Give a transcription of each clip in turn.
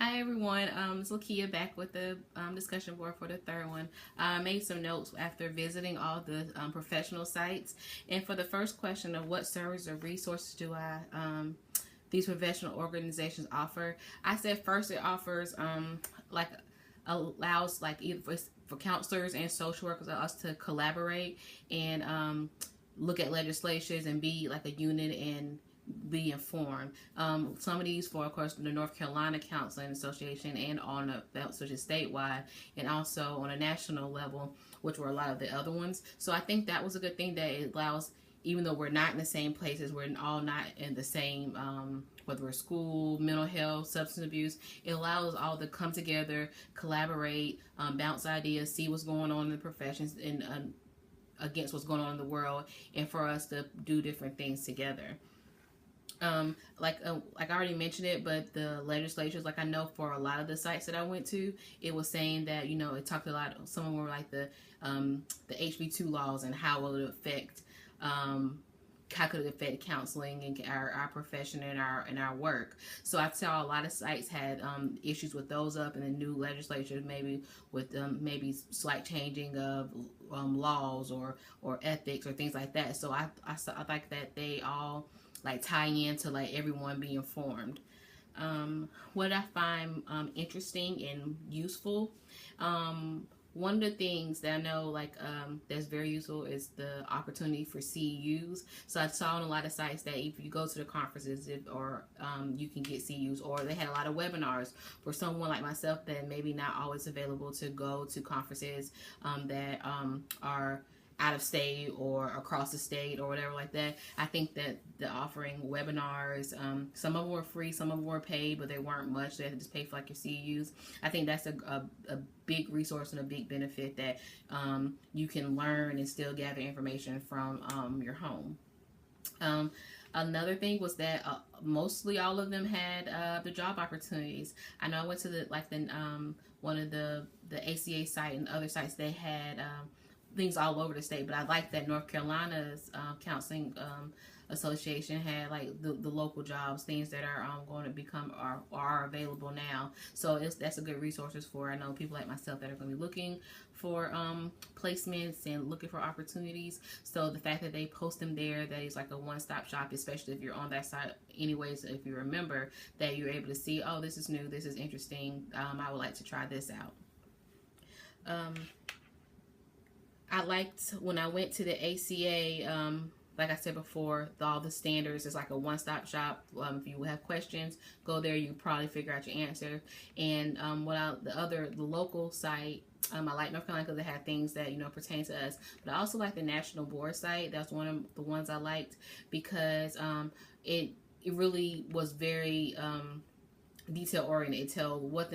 Hi everyone, it's Lakia back with the discussion board for the third one. I made some notes after visiting all the professional sites. And for the first question of what services or resources do these professional organizations offer, I said first it offers like allows like either for counselors and social workers us to collaborate and look at legislations and be like a unit and be informed. Some of these for, of course, the North Carolina Counseling Association and on a which is statewide, and also on a national level, which were a lot of the other ones. So I think that was a good thing that it allows, even though we're not in the same places, we're all not in the same, whether we're school, mental health, substance abuse, it allows all to come together, collaborate, bounce ideas, see what's going on in the professions and against what's going on in the world, and for us to do different things together. Like I already mentioned it, but the legislatures, like I know for a lot of the sites that I went to, it was saying that it talked a lot. Some of them were like the HB2 laws and how will it affect how could it affect counseling and our profession and our work. So I saw a lot of sites had issues with those up in the new legislature, maybe with maybe slight changing of laws or ethics or things like that. So I like that they all like tie in to like everyone be informed. What I find interesting and useful, one of the things that I know that's very useful is the opportunity for CEUs. So I saw on a lot of sites that if you go to the conferences or you can get CEUs, or they had a lot of webinars for someone like myself that maybe not always available to go to conferences that are out of state or across the state or whatever like that. I think that the offering webinars, some of them were free, some of them were paid, but they weren't much. They had to just pay for like your CEUs. I think that's a big resource and a big benefit that you can learn and still gather information from your home. Another thing was that mostly all of them had the job opportunities. I know I went to the one of the ACA site and other sites. They had things all over the state, but I like that North Carolina's counseling association had like the local jobs, things that are going to become are available now. So that's a good resources for, I know, people like myself that are going to be looking for placements and looking for opportunities. So the fact that they post them there, that is like a one-stop shop, especially if you're on that site anyways, if you remember, that you're able to see, oh, this is new, this is interesting, I would like to try this out. I liked when I went to the ACA, like I said before, all the standards is like a one-stop shop. If you have questions, go there. You probably figure out your answer. And the local site, I like North Carolina because they had things that pertain to us. But I also like the National Board site. That's one of the ones I liked because it really was very detail oriented. It tell what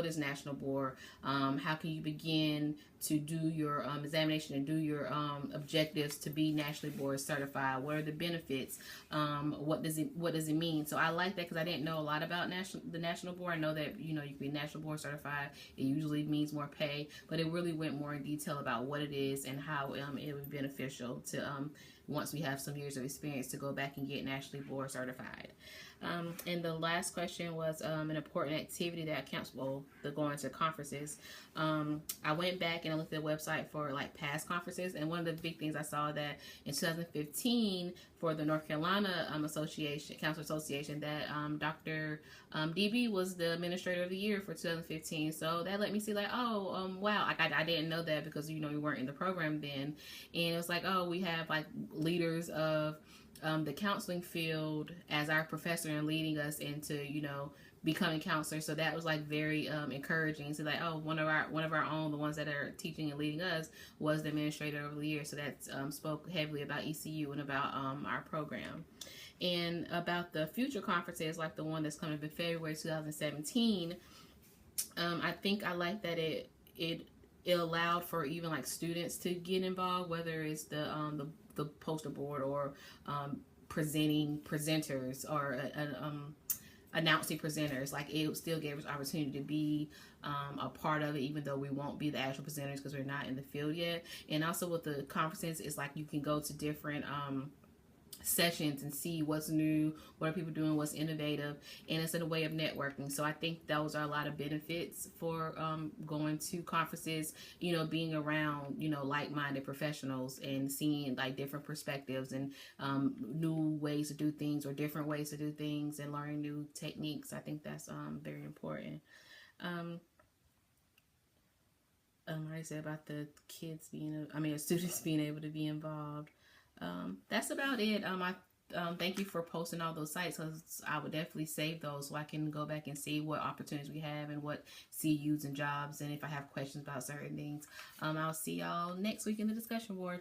is National Board, how can you begin to do your examination and do your objectives to be nationally board certified, what are the benefits, what does it mean. So I like that because I didn't know a lot about the National Board. I know that you can be National Board certified, it usually means more pay, but it really went more in detail about what it is and how it would be beneficial to once we have some years of experience to go back and get nationally board certified. And the last question was an important activity that counts well the going to conferences. I went back and I looked at the website for like past conferences, and one of the big things I saw that in 2015 for the North Carolina Counselor Association, that Dr. DB was the Administrator of the Year for 2015. So that let me see like, oh, wow, I didn't know that because we weren't in the program then, and it was like, oh, we have like leaders of the counseling field as our professor and leading us into becoming counselors. So that was like very encouraging. So like, oh, one of our own, the ones that are teaching and leading us, was the Administrator of the Year. So that spoke heavily about ECU and about our program. And about the future conferences, like the one that's coming up in February 2017, I think I like that it allowed for even like students to get involved, whether it's the poster board or presenting presenters or announcing presenters. Like it still gave us opportunity to be a part of it, even though we won't be the actual presenters because we're not in the field yet. And also with the conferences, it's like you can go to different sessions and see what's new, what are people doing, what's innovative, and it's in a way of networking. So I think those are a lot of benefits for going to conferences, you know, being around, you know, like-minded professionals and seeing like different perspectives and new ways to do things or different ways to do things and learning new techniques. I think that's very important. I said about the kids being, students being able to be involved. That's about it. Thank you for posting all those sites, because I would definitely save those so I can go back and see what opportunities we have and what CUs and jobs, and if I have questions about certain things. I'll see y'all next week in the discussion board.